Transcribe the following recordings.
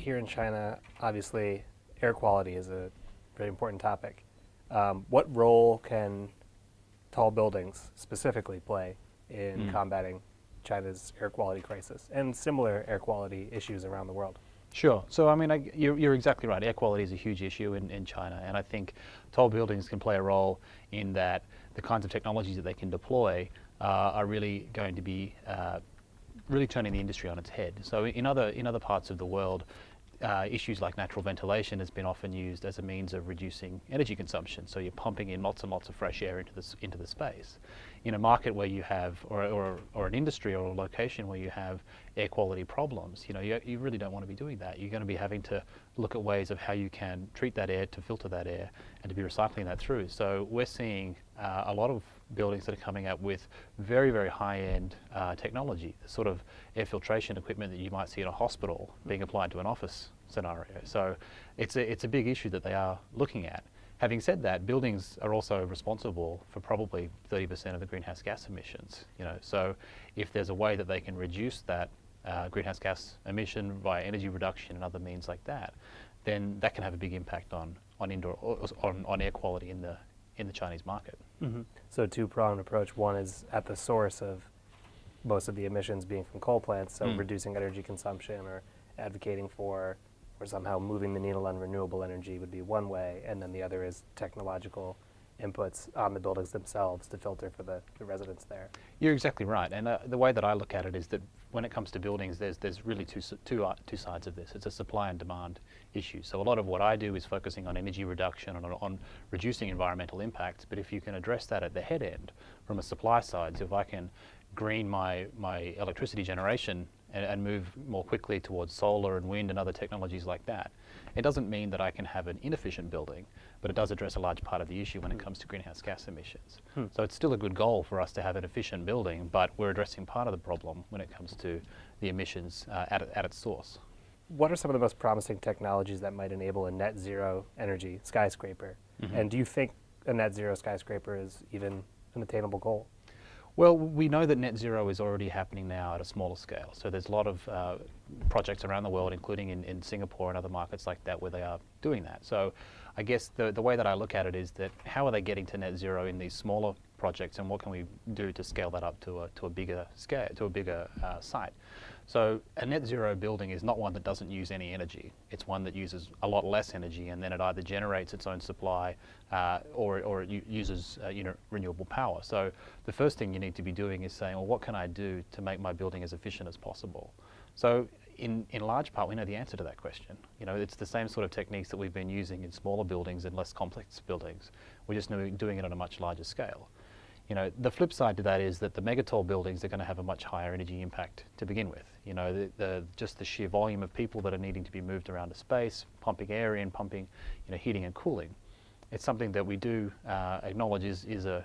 here in China, obviously, air quality is a very important topic. What role can tall buildings specifically play in combating China's air quality crisis and similar air quality issues around the world? Sure. So, I mean, you're exactly right. Air quality is a huge issue in China, and I think tall buildings can play a role in that the kinds of technologies that they can deploy are really going to be really turning the industry on its head. So, in other parts of the world, issues like natural ventilation has been often used as a means of reducing energy consumption. So you're pumping in lots and lots of fresh air into the space. In a market where you have, or an industry or a location where you have air quality problems, you really don't want to be doing that. You're going to be having to look at ways of how you can treat that air, to filter that air, and to be recycling that through. So we're seeing a lot of buildings that are coming out with very, very high-end technology, the sort of air filtration equipment that you might see in a hospital being applied to an office scenario. So it's a big issue that they are looking at. Having said that, buildings are also responsible for probably 30% of the greenhouse gas emissions. So if there's a way that they can reduce that greenhouse gas emission via energy reduction and other means like that, then that can have a big impact on air quality in the Chinese market. Mm-hmm. So a two-pronged approach. One is at the source of most of the emissions being from coal plants, so reducing energy consumption or advocating for or somehow moving the needle on renewable energy would be one way, and then the other is technological inputs on the buildings themselves to filter for the residents there. You're exactly right, and the way that I look at it is that when it comes to buildings, there's really two sides of this. It's a supply and demand issue. So a lot of what I do is focusing on energy reduction and on reducing environmental impacts, but if you can address that at the head end from a supply side, so if I can green my electricity generation and move more quickly towards solar and wind and other technologies like that. It doesn't mean that I can have an inefficient building, but it does address a large part of the issue when it comes to greenhouse gas emissions. So it's still a good goal for us to have an efficient building, but we're addressing part of the problem when it comes to the emissions at its source. What are some of the most promising technologies that might enable a net zero energy skyscraper? And do you think a net zero skyscraper is even an attainable goal? Well, we know that net zero is already happening now at a smaller scale. So there's a lot of projects around the world, including in Singapore and other markets like that, where they are doing that. So I guess the way that I look at it is that how are they getting to net zero in these smaller projects, and what can we do to scale that up to a bigger scale, to a bigger site? So a net zero building is not one that doesn't use any energy. It's one that uses a lot less energy, and then it either generates its own supply or it uses renewable power. So the first thing you need to be doing is saying, well, what can I do to make my building as efficient as possible? So in large part, we know the answer to that question. It's the same sort of techniques that we've been using in smaller buildings and less complex buildings. We're just doing it on a much larger scale. The flip side to that is that the megatall buildings are going to have a much higher energy impact to begin with. Just the sheer volume of people that are needing to be moved around a space, pumping air in, pumping, heating and cooling. It's something that we do acknowledge is a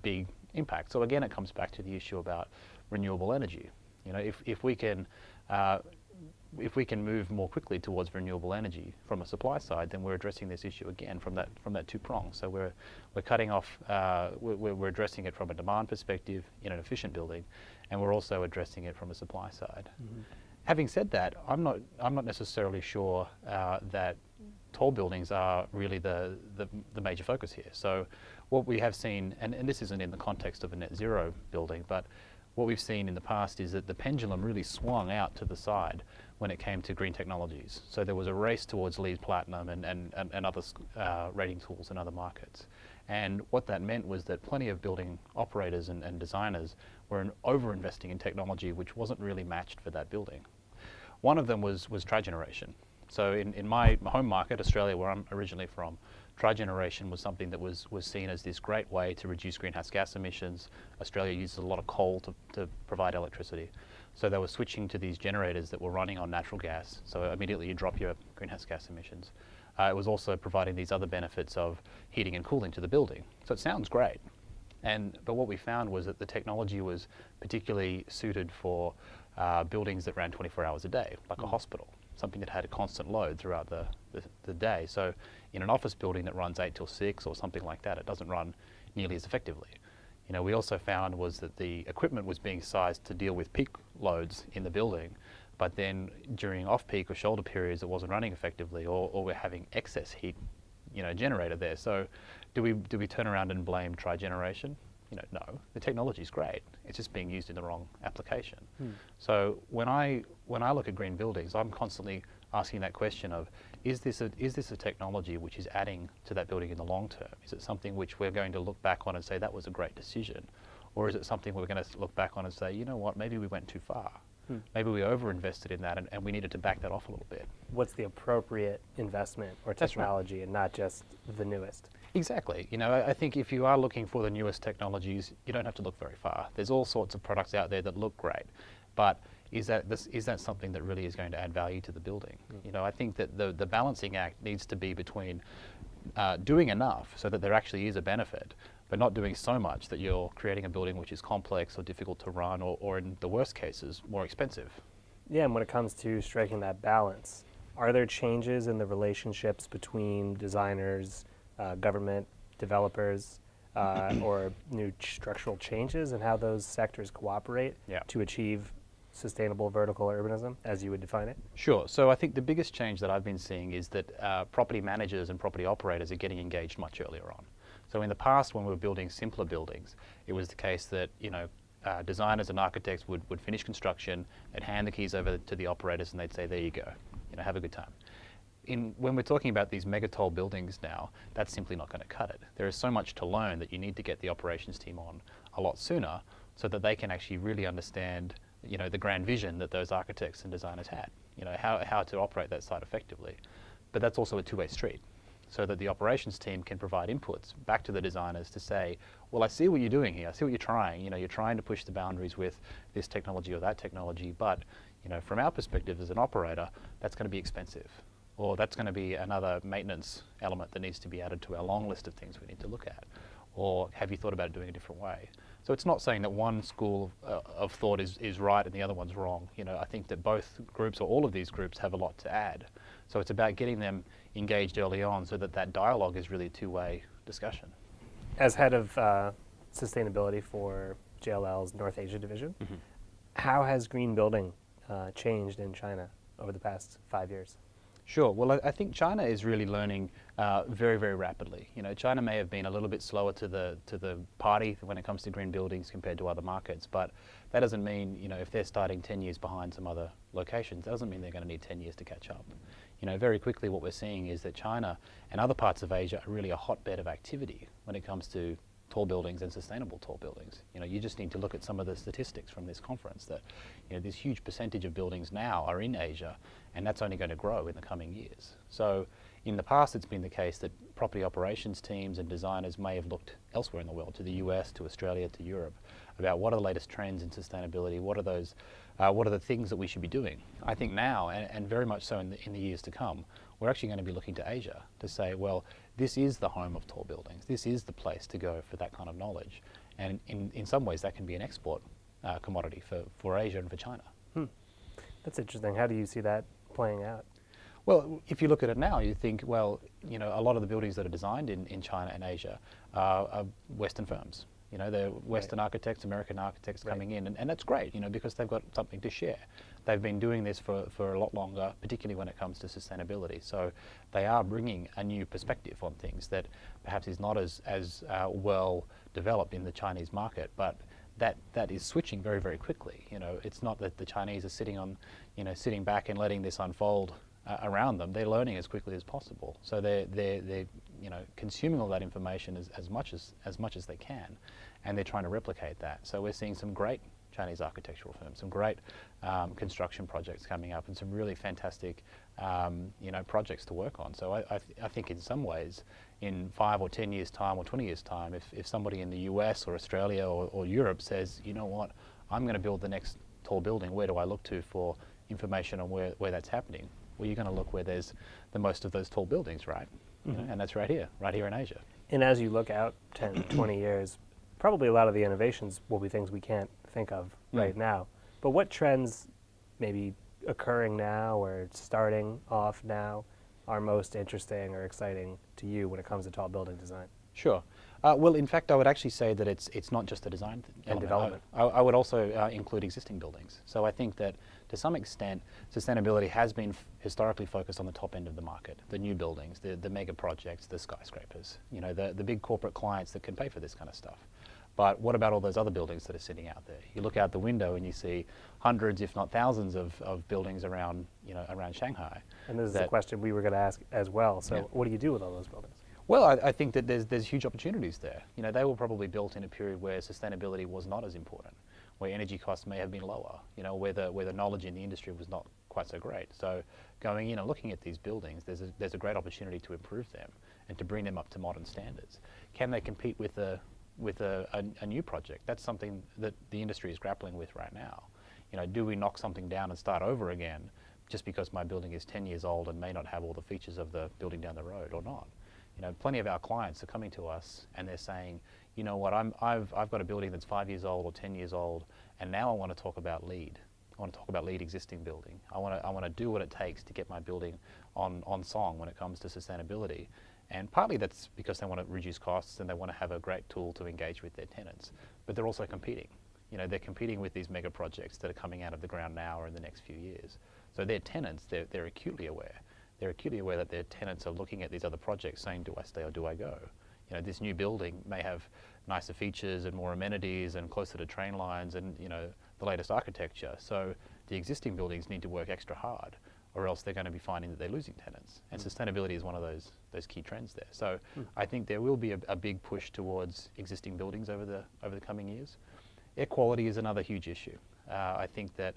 big impact. So again, it comes back to the issue about renewable energy. If we can move more quickly towards renewable energy from a supply side, then we're addressing this issue again from that two prongs. So we're cutting off, we're addressing it from a demand perspective in an efficient building, and we're also addressing it from a supply side. Having said that, I'm not necessarily sure that tall buildings are really the major focus here. So what we have seen, and this isn't in the context of a net zero building, but what we've seen in the past is that the pendulum really swung out to the side when it came to green technologies. So there was a race towards LEED Platinum and other rating tools in other markets. And what that meant was that plenty of building operators and designers were over-investing in technology which wasn't really matched for that building. One of them was trigeneration. So in my home market, Australia, where I'm originally from, trigeneration was something that was seen as this great way to reduce greenhouse gas emissions. Australia uses a lot of coal to provide electricity. So they were switching to these generators that were running on natural gas. So immediately you drop your greenhouse gas emissions. It was also providing these other benefits of heating and cooling to the building. So it sounds great. But what we found was that the technology was particularly suited for buildings that ran 24 hours a day, like a hospital, something that had a constant load throughout the day. So in an office building that runs 8 till 6 or something like that, it doesn't run nearly as effectively. We also found was that the equipment was being sized to deal with peak loads in the building, but then during off-peak or shoulder periods it wasn't running effectively, or we're having excess heat, generated there. So do we turn around and blame trigeneration? No, the technology is great. It's just being used in the wrong application. So when I look at green buildings, I'm constantly asking that question of, is this a technology which is adding to that building in the long term? Is it something which we're going to look back on and say that was a great decision? Or is it something we're going to look back on and say, you know what, maybe we went too far. Maybe we over-invested in that and we needed to back that off a little bit. What's the appropriate investment or technology, and not just the newest? Exactly. I think if you are looking for the newest technologies, you don't have to look very far. There's all sorts of products out there that look great, but is that something that really is going to add value to the building? I think that the balancing act needs to be between doing enough so that there actually is a benefit, but not doing so much that you're creating a building which is complex or difficult to run, or in the worst cases, more expensive. Yeah, and when it comes to striking that balance, are there changes in the relationships between designers, government, developers, or new structural changes in how those sectors cooperate to achieve sustainable vertical urbanism, as you would define it? Sure. So I think the biggest change that I've been seeing is that property managers and property operators are getting engaged much earlier on. So in the past, when we were building simpler buildings, it was the case that designers and architects would finish construction and hand the keys over to the operators, and they'd say, "There you go, have a good time." When we're talking about these megatall buildings now, that's simply not going to cut it. There is so much to learn that you need to get the operations team on a lot sooner, so that they can actually really understand the grand vision that those architects and designers had, how to operate that site effectively. But that's also a two-way street, so that the operations team can provide inputs back to the designers to say, well, I see what you're doing here, I see what you're trying, you're trying to push the boundaries with this technology or that technology, but from our perspective as an operator, that's going to be expensive, or that's going to be another maintenance element that needs to be added to our long list of things we need to look at, or have you thought about doing it a different way? So it's not saying that one school of thought is right and the other one's wrong. I think that both groups, or all of these groups, have a lot to add. So it's about getting them engaged early on so that dialogue is really a two-way discussion. As head of sustainability for JLL's North Asia division, how has green building changed in China over the past 5 years? Sure. Well, I think China is really learning very, very rapidly. China may have been a little bit slower to the party when it comes to green buildings compared to other markets, but that doesn't mean, if they're starting 10 years behind some other locations, that doesn't mean they're going to need 10 years to catch up. Very quickly what we're seeing is that China and other parts of Asia are really a hotbed of activity when it comes to tall buildings and sustainable tall buildings. You just need to look at some of the statistics from this conference that, this huge percentage of buildings now are in Asia, and that's only going to grow in the coming years. So in the past, it's been the case that property operations teams and designers may have looked elsewhere in the world, to the US, to Australia, to Europe, about what are the latest trends in sustainability, what are the things that we should be doing. I think now, and very much so in the years to come, we're actually going to be looking to Asia to say, well, this is the home of tall buildings. This is the place to go for that kind of knowledge. And in some ways, that can be an export commodity for Asia and for China. That's interesting. How do you see that playing out? Well, if you look at it now, you think, well, a lot of the buildings that are designed in China and Asia are Western firms. They're Western architects, American architects coming in, and that's great, because they've got something to share. They've been doing this for a lot longer, particularly when it comes to sustainability. So they are bringing a new perspective on things that perhaps is not as well developed in the Chinese market, but that is switching very, very quickly. It's not that the Chinese are sitting back and letting this unfold around them. They're learning as quickly as possible. So they're consuming all that information as much as they can, and they're trying to replicate that. So we're seeing some great Chinese architectural firms, some great construction projects coming up, and some really fantastic projects to work on. So I think in some ways, in 5 or 10 years' time or 20 years' time, if somebody in the US or Australia or Europe says, you know what, I'm going to build the next tall building, where do I look to for information on where that's happening? Well, you're going to look where there's the most of those tall buildings, right? And that's right here in Asia. And as you look out 10, 20 years, probably a lot of the innovations will be things we can't think of right now. But what trends maybe occurring now or starting off now are most interesting or exciting to you when it comes to tall building design? Sure. Well, in fact, I would actually say that it's not just a design element. development. I would also include existing buildings. So I think that to some extent, sustainability has been historically focused on the top end of the market, the new buildings, the mega projects, the skyscrapers, you know, the big corporate clients that can pay for this kind of stuff. But what about all those other buildings that are sitting out there? You look out the window and you see hundreds, if not thousands, of buildings around, you know, around Shanghai. And this is a question we were going to ask as well. So Yeah. what do you do with all those buildings? Well, I think that there's huge opportunities there. You know, they were probably built in a period where sustainability was not as important, where energy costs may have been lower, you know, where the knowledge in the industry was not quite so great. So going in and looking at these buildings, there's a great opportunity to improve them and to bring them up to modern standards. Can they compete with a new project? That's something that the industry is grappling with right now. You know, do we knock something down and start over again just because my building is 10 years old and may not have all the features of the building down the road or not? You know, plenty of our clients are coming to us and they're saying, you know what, I've got a building that's 5 years old or 10 years old, and now I want to talk about LEED. I want to talk about LEED existing building. I want to do what it takes to get my building on song when it comes to sustainability. And partly that's because they want to reduce costs and they want to have a great tool to engage with their tenants. But they're also competing. You know, they're competing with these mega projects that are coming out of the ground now or in the next few years. So their tenants, they're acutely aware. They're acutely aware that their tenants are looking at these other projects saying, do I stay or do I go? You know, this new building may have nicer features and more amenities and closer to train lines and, you know, the latest architecture. So the existing buildings need to work extra hard, or else they're going to be finding that they're losing tenants. And sustainability is one of those key trends there. So I think there will be a big push towards existing buildings over the coming years. Air quality is another huge issue. I think that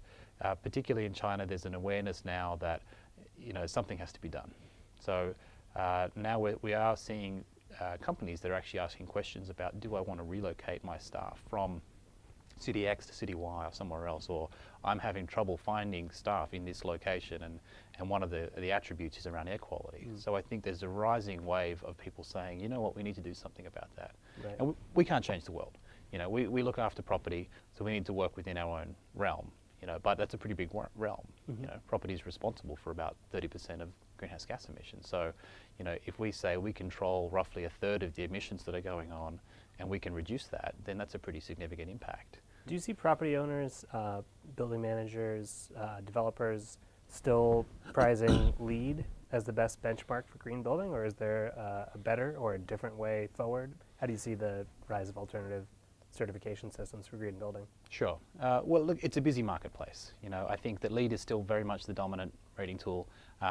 particularly in China, there's an awareness now that, you know, something has to be done. So now we are seeing companies that are actually asking questions about, do I want to relocate my staff from city X to city Y or somewhere else, or I'm having trouble finding staff in this location, and one of the attributes is around air quality. So I think there's a rising wave of people saying, you know what, we need to do something about that. Right. And we can't change the world. You know, we look after property, so we need to work within our own realm. You know, but that's a pretty big realm. You know, property is responsible for about 30% of greenhouse gas emissions. So, you know, if we say we control roughly a third of the emissions that are going on, and we can reduce that, then that's a pretty significant impact. Do you see property owners, building managers, developers still prizing LEED as the best benchmark for green building, or is there a better or a different way forward? How do you see the rise of alternative certification systems for green building? Sure. Well, look, it's a busy marketplace. You know, I think that LEED is still very much the dominant rating tool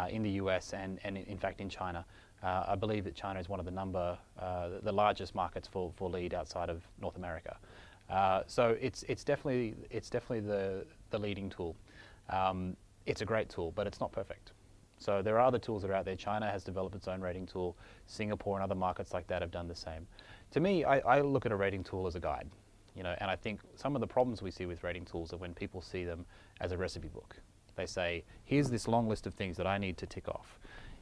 in the US and in fact in China. I believe that China is one of the largest markets for LEED outside of North America. So it's definitely the leading tool. It's a great tool, but it's not perfect. So there are other tools that are out there. China has developed its own rating tool. Singapore and other markets like that have done the same. To me, I look at a rating tool as a guide, you know, and I think some of the problems we see with rating tools are when people see them as a recipe book. They say, here's this long list of things that I need to tick off.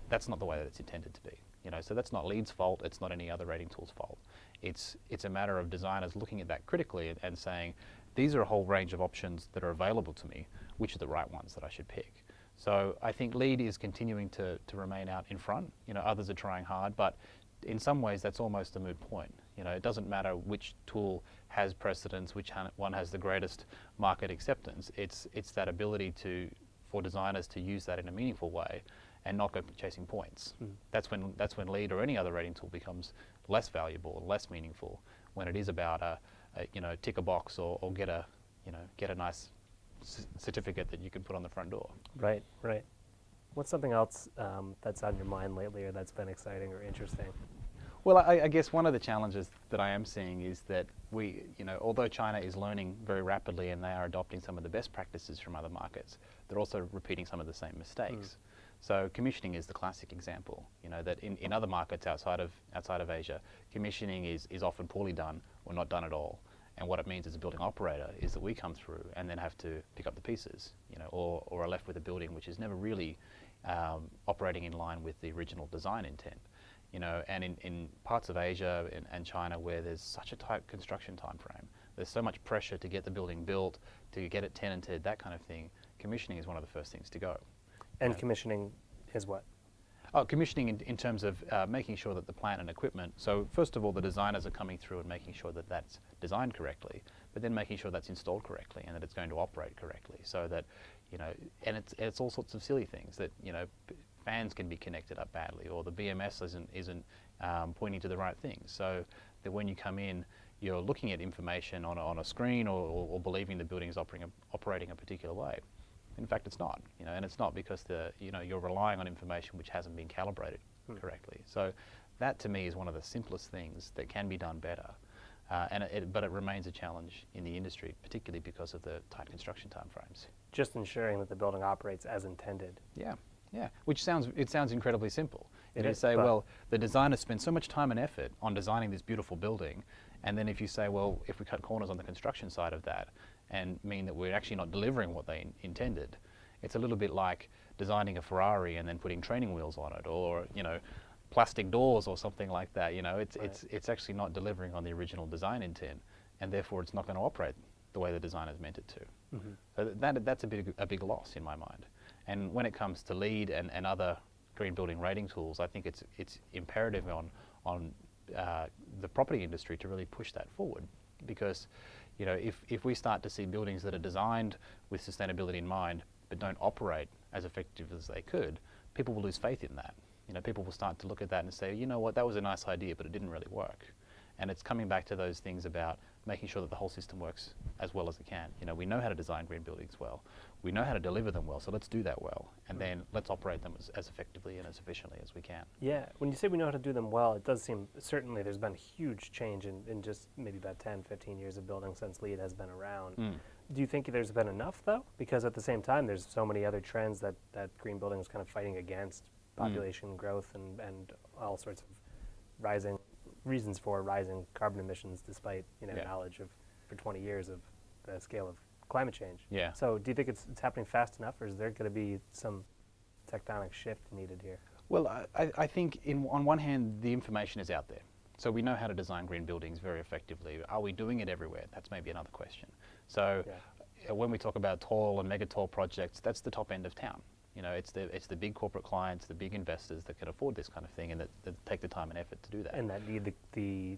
That's not the way that it's intended to be, you know, so that's not LEED's fault, it's not any other rating tool's fault. It's a matter of designers looking at that critically and saying, these are a whole range of options that are available to me, which are the right ones that I should pick. So I think LEED is continuing to remain out in front. You know, others are trying hard, but in some ways that's almost a moot point. You know, it doesn't matter which tool has precedence, which one has the greatest market acceptance. It's that ability for designers to use that in a meaningful way and not go chasing points. That's when LEED or any other rating tool becomes less valuable and less meaningful, when it is about you know, tick a box or get a nice certificate that you can put on the front door. Right, right. What's something else that's on your mind lately, or that's been exciting or interesting? Well, I guess one of the challenges that I am seeing is that although China is learning very rapidly and they are adopting some of the best practices from other markets, they're also repeating some of the same mistakes. So commissioning is the classic example. You know, that in other markets outside of Asia, commissioning is often poorly done or not done at all. And what it means as a building operator is that we come through and then have to pick up the pieces, you know, or are left with a building which is never really operating in line with the original design intent. You know, and in parts of Asia and China where there's such a tight construction time frame, there's so much pressure to get the building built, to get it tenanted, that kind of thing, commissioning is one of the first things to go. And commissioning is what? Commissioning in terms of making sure that the plant and equipment, so first of all the designers are coming through and making sure that that's designed correctly, but then making sure that's installed correctly and that it's going to operate correctly, so that, you know, and it's all sorts of silly things that, you know, fans can be connected up badly, or the BMS isn't pointing to the right things, so that when you come in you're looking at information on a screen or believing the building is operating a particular way. In fact, it's not, you know, and it's not because you're relying on information which hasn't been calibrated correctly. So that to me is one of the simplest things that can be done better, but it remains a challenge in the industry, particularly because of the tight construction timeframes. Just ensuring that the building operates as intended. Yeah, yeah. Which sounds incredibly simple. It You is, say, but well, the designer spent so much time and effort on designing this beautiful building, and then if you say, well, if we cut corners on the construction side of that, and mean that we're actually not delivering what they intended, it's a little bit like designing a Ferrari and then putting training wheels on it, or, you know, plastic doors or something like that. You know, it's actually not delivering on the original design intent, and therefore it's not going to operate the way the designer's meant it to. So that's a big loss in my mind. And when it comes to LEED and other green building rating tools, I think it's imperative on the property industry to really push that forward, because, you know, if we start to see buildings that are designed with sustainability in mind but don't operate as effective as they could, people will lose faith in that. You know, people will start to look at that and say, you know what, that was a nice idea, but it didn't really work. And it's coming back to those things about making sure that the whole system works as well as it can. You know, we know how to design green buildings well. We know how to deliver them well, so let's do that well. And then let's operate them as effectively and as efficiently as we can. Yeah, when you say we know how to do them well, it does seem, certainly there's been a huge change in just maybe about 10, 15 years of building since LEED has been around. Do you think there's been enough, though? Because at the same time, there's so many other trends that green building is kind of fighting against, population growth and all sorts of rising reasons for rising carbon emissions, despite, you know, knowledge of for 20 years of the scale of climate change. Yeah. So do you think it's happening fast enough, or is there going to be some tectonic shift needed here? Well, I think on one hand, the information is out there. So we know how to design green buildings very effectively. Are we doing it everywhere? That's maybe another question. So when we talk about tall and mega tall projects, that's the top end of town. You know, it's the big corporate clients, the big investors that can afford this kind of thing and that take the time and effort to do that. And that need the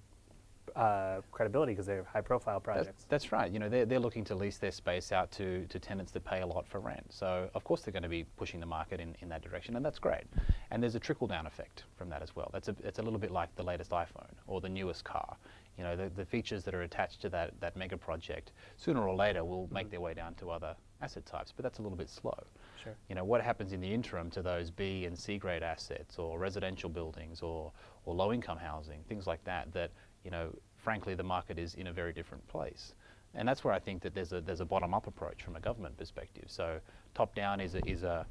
credibility because they're high-profile projects. That's right. You know, they're looking to lease their space out to tenants that pay a lot for rent. So of course they're going to be pushing the market in that direction, and that's great. And there's a trickle-down effect from that as well. It's a little bit like the latest iPhone or the newest car. You know, the features that are attached to that mega project sooner or later will make their way down to other asset types, but that's a little bit slow. Sure. You know, what happens in the interim to those B and C grade assets or residential buildings or low-income housing, things like that, you know, frankly, the market is in a very different place. And that's where I think that there's a bottom-up approach from a government perspective. So top-down is a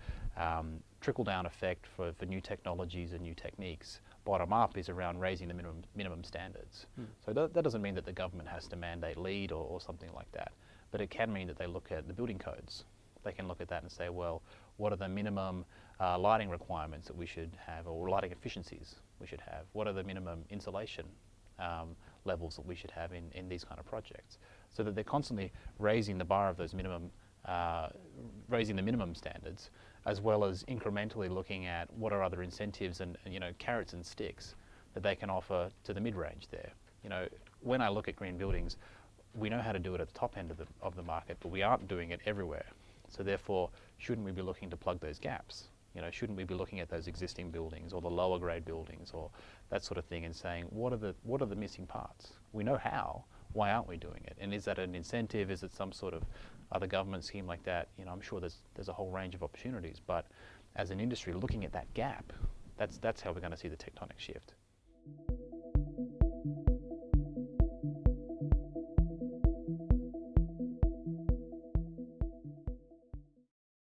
trickle-down effect for new technologies and new techniques. Bottom-up is around raising the minimum standards. So that doesn't mean that the government has to mandate LEED or something like that, but it can mean that they look at the building codes. They can look at that and say, well, what are the minimum lighting requirements that we should have, or lighting efficiencies we should have? What are the minimum insulation levels that we should have in these kind of projects? So that they're constantly raising the bar of those raising the minimum standards, as well as incrementally looking at what are other incentives and you know, carrots and sticks that they can offer to the mid-range there. You know, when I look at green buildings, we know how to do it at the top end of the market, but we aren't doing it everywhere. So therefore, shouldn't we be looking to plug those gaps? You know, shouldn't we be looking at those existing buildings or the lower grade buildings or that sort of thing and saying, what are the missing parts? We know how, why aren't we doing it? And is that an incentive? Is it some sort of other government scheme like that? You know, I'm sure there's a whole range of opportunities, but as an industry looking at that gap, that's how we're going to see the tectonic shift.